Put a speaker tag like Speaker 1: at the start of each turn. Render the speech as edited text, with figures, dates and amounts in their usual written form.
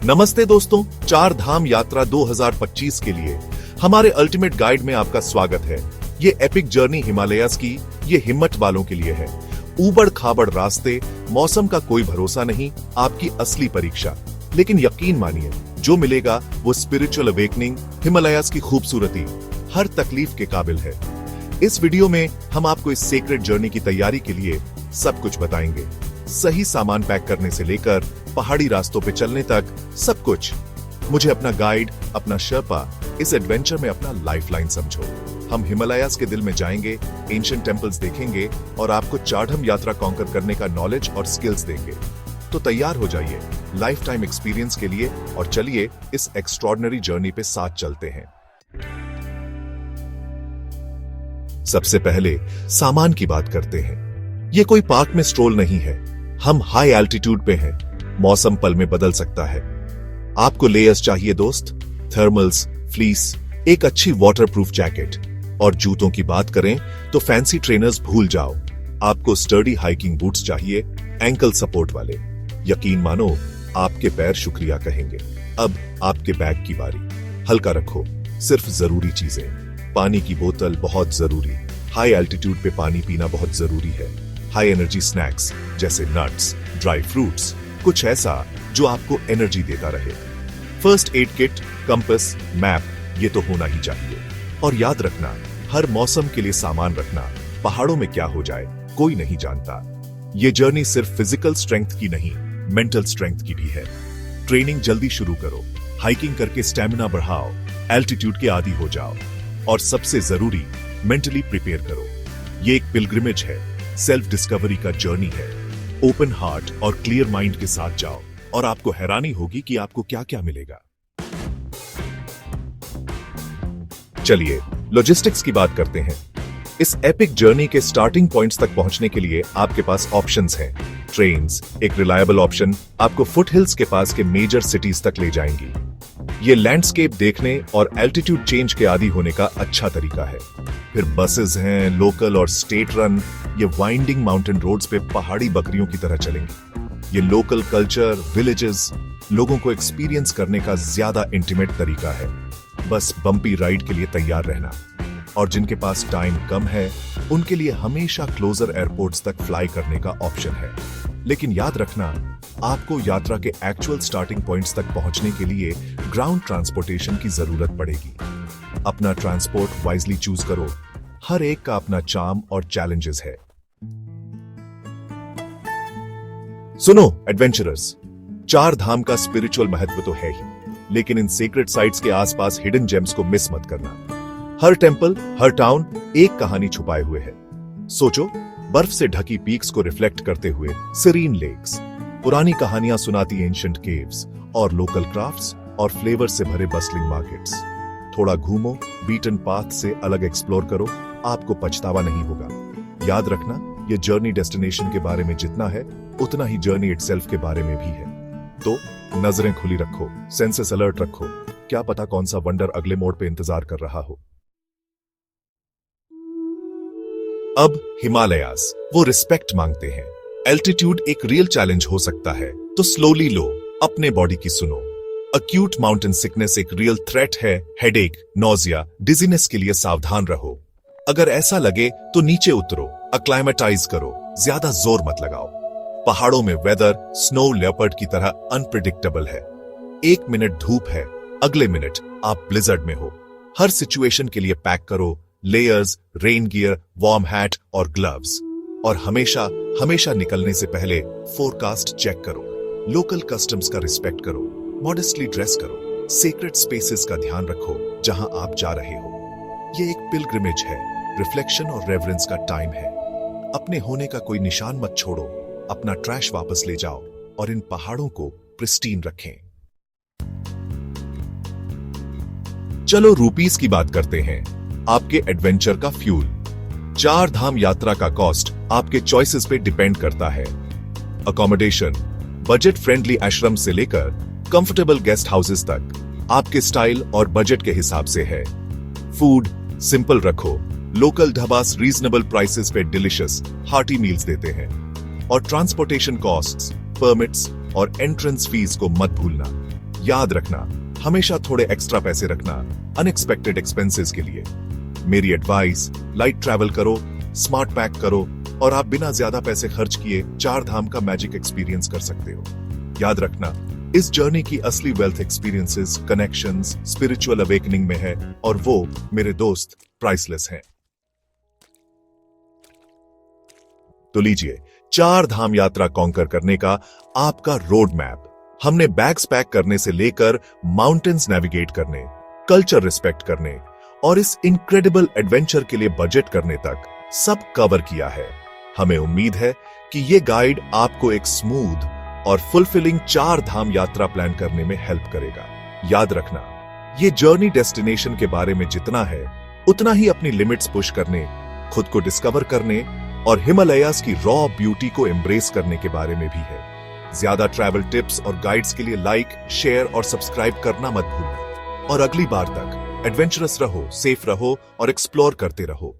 Speaker 1: नमस्ते दोस्तों, चार धाम यात्रा 2025 के लिए हमारे अल्टीमेट गाइड में आपका स्वागत है। ये एपिक जर्नी हिमालयास की ये हिम्मत वालों के लिए है। ऊबड़ खाबड़ रास्ते, मौसम का कोई भरोसा नहीं, आपकी असली परीक्षा। लेकिन यकीन मानिए, जो मिलेगा वो स्पिरिचुअल अवेकनिंग, हिमालयास की खूबसूरती हर तकलीफ के काबिल है। इस वीडियो में हम आपको इस सीक्रेट जर्नी की तैयारी के लिए सब कुछ बताएंगे। सही सामान पैक करने से लेकर पहाड़ी रास्तों पे चलने तक सब कुछ। मुझे अपना गाइड, अपना शर्पा, इस एडवेंचर में अपना लाइफलाइन समझो। हम हिमालयास के दिल में जाएंगे, एंशिएंट टेंपल्स देखेंगे और आपको चारधाम यात्रा कॉन्कर करने का नॉलेज और स्किल्स देंगे। तो तैयार हो जाइए लाइफ टाइम एक्सपीरियंस के लिए और चलिए इस एक्स्ट्रॉर्डिनरी जर्नी पे साथ चलते हैं। सबसे पहले सामान की बात करते हैं। ये कोई पार्क में स्ट्रोल नहीं है, हम हाई एल्टीट्यूड पे हैं। मौसम पल में बदल सकता है। आपको लेयर्स चाहिए दोस्त, थर्मल्स, फ्लीस, एक अच्छी वाटरप्रूफ जैकेट और जूतों की बात करें तो फैंसी ट्रेनर्स भूल जाओ। आपको स्टर्डी हाइकिंग बूट्स चाहिए, एंकल सपोर्ट वाले। यकीन मानो, आपके पैर शुक्रिया कहेंगे। अब आपके बैग की बारी। हल्का रखो, सिर्फ जरूरी चीजें। पानी की बोतल बहुत जरूरी, हाई एल्टीट्यूड पे पानी पीना बहुत जरूरी है। हाई एनर्जी स्नैक्स जैसे नट्स, ड्राई फ्रूट्स, कुछ ऐसा जो आपको एनर्जी देता रहे। First aid kit, compass, map, ये तो होना ही चाहिए। और याद रखना, हर मौसम के लिए सामान रखना। पहाड़ों में क्या हो जाए कोई नहीं जानता। ये जर्नी सिर्फ फिजिकल स्ट्रेंथ की नहीं, मेंटल स्ट्रेंथ की भी है। ट्रेनिंग जल्दी शुरू करो, हाइकिंग करके स्टेमिना बढ़ाओ, एल्टीट्यूड के आदी हो जाओ और सबसे जरूरी, मेंटली प्रिपेयर करो। ये एक पिलग्रिमेज है, सेल्फ डिस्कवरी का जर्नी है। ओपन हार्ट और क्लियर माइंड के साथ जाओ और आपको हैरानी होगी कि आपको क्या क्या मिलेगा। चलिए लॉजिस्टिक्स की बात करते हैं। इस एपिक जर्नी के स्टार्टिंग पॉइंट्स तक पहुंचने के लिए आपके पास ऑप्शंस हैं। ट्रेन्स, एक रिलायबल ऑप्शन, आपको फुट हिल्स के पास के मेजर सिटीज तक ले जाएंगी। ये लैंडस्केप देखने और एल्टीट्यूड चेंज के आदी होने का अच्छा तरीका है। फिर बसेस हैं, लोकल और स्टेट रन। ये वाइंडिंग माउंटेन रोड्स पे पहाड़ी बकरियों की तरह चलेंगी। ये लोकल कल्चर, विलेजेस, लोगों को एक्सपीरियंस करने का ज्यादा इंटीमेट तरीका है। बस बम्पी राइड के लिए तैयार रहना। और जिनके पास टाइम कम है, उनके लिए हमेशा क्लोजर एयरपोर्ट्स तक फ्लाई करने का ऑप्शन है। लेकिन याद रखना, आपको यात्रा के एक्चुअल स्टार्टिंग पॉइंट्स तक पहुंचने के लिए ग्राउंड ट्रांसपोर्टेशन की जरूरत पड़ेगी। अपना ट्रांसपोर्ट वाइजली चूज करो। हर एक का अपना चार्म और चैलेंजेस है। सुनो एडवेंचरर्स, चार धाम का स्पिरिचुअल महत्व तो है ही, लेकिन इन सीक्रेट साइट्स के आसपास हिडन जेम्स को मिस मत करना। हर टेंपल, हर टाउन एक कहानी छुपाए हुए है। सोचो, बर्फ से ढकी पीक्स को रिफ्लेक्ट करते हुए सीरीन लेक्स, पुरानी कहानियां सुनाती एंशिएंट केव्स और लोकल क्राफ्ट्स और फ्लेवर से भरे बस्लिंग मार्केट्स। थोड़ा घूमो, बीटन पाथ से अलग एक्सप्लोर करो, आपको पछतावा नहीं होगा। याद रखना, ये जर्नी डेस्टिनेशन के बारे में जितना है, उतना ही जर्नी इटसेल्फ के बारे में भी है। तो नजरें खुली रखो, सेंसेस अलर्ट रखो, क्या पता कौन सा वंडर अगले मोड़ पे इंतजार कर रहा हो। अब हिमालयास वो रिस्पेक्ट मांगते हैं। एल्टीट्यूड एक रियल चैलेंज हो सकता है, तो स्लोली लो, अपने बॉडी की सुनो। अक्यूट माउंटेन सिकनेस एक रियल थ्रेट है। हेडेक, नोजिया, डिजीनेस के लिए सावधान रहो। अगर ऐसा लगे तो नीचे उतरो, अक्लाइमेटाइज करो, ज्यादा जोर मत लगाओ। पहाड़ों में वेदर स्नो लेपर्ड की तरह अनप्रिडिक्टेबल है। एक मिनट धूप है, अगले मिनट आप ब्लिजर्ड में हो। हर सिचुएशन के लिए पैक करो layers, rain gear, warm hat और ग्लव्स। और हमेशा हमेशा निकलने से पहले फोरकास्ट चेक करो। लोकल कस्टम्स का रिस्पेक्ट करो, मॉडेस्टली ड्रेस करो, सीक्रेट स्पेसेस का ध्यान रखो जहां आप जा रहे हो। ये एक पिलग्रिमेज है, रिफ्लेक्शन और रेवरेंस का टाइम है। अपने होने का कोई निशान मत छोड़ो। अपना ट्रैश वापस ले जाओ और इन पहाड़ों को प्रिस्टीन रखें। चलो रूपीस की बात करते हैं, आपके एडवेंचर का फ्यूल। चार धाम यात्रा का कॉस्ट आपके चॉइसेस पे डिपेंड करता है। अकोमोडेशन, बजट फ्रेंडली आश्रम से लेकर कंफर्टेबल गेस्ट हाउसेस तक आपके स्टाइल और बजट के हिसाब से है। फूड सिंपल रखो, लोकल ढाबास रीजनेबल प्राइसेस पे डिलिशियस हार्टी मील्स देते हैं। और ट्रांसपोर्टेशन कॉस्ट्स, परमिट्स और एंट्रेंस फीस को मत भूलना। याद रखना, हमेशा थोड़े एक्स्ट्रा पैसे रखना अनएक्सपेक्टेड एक्सपेंसेस के लिए। मेरी एडवाइस, लाइट ट्रैवल करो, स्मार्ट पैक करो और आप बिना ज्यादा पैसे खर्च किए 4 धाम का मैजिक एक्सपीरियंस कर सकते हो। याद रखना, इस जर्नी की असली wealth experiences, connections, spiritual awakening में है और वो मेरे दोस्त प्राइसलेस हैं। तो लीजिए 4 धाम यात्रा कॉन्कर करने का आपका रोड मैप। हमने बैग्स पैक करने से लेकर माउंटेन्स नेविगेट करने, कल्चर रिस्पेक्ट करने और इस इनक्रेडिबल एडवेंचर के लिए बजट करने तक सब कवर किया है। हमें उम्मीद है कि ये गाइड आपको एक स्मूथ और फुलफिलिंग 4 धाम यात्रा प्लान करने में हेल्प करेगा। याद रखना, ये जर्नी डेस्टिनेशन के बारे में जितना है उतना ही अपनी लिमिट्स पुश करने, खुद को डिस्कवर करने और हिमालयास की रॉ ब्यूटी को एम्ब्रेस करने के बारे में भी है। ज्यादा ट्रैवल टिप्स और गाइड्स के लिए लाइक, शेयर और सब्सक्राइब करना मत भूलना। और अगली बार तक एडवेंचरस रहो, सेफ रहो और एक्सप्लोर करते रहो।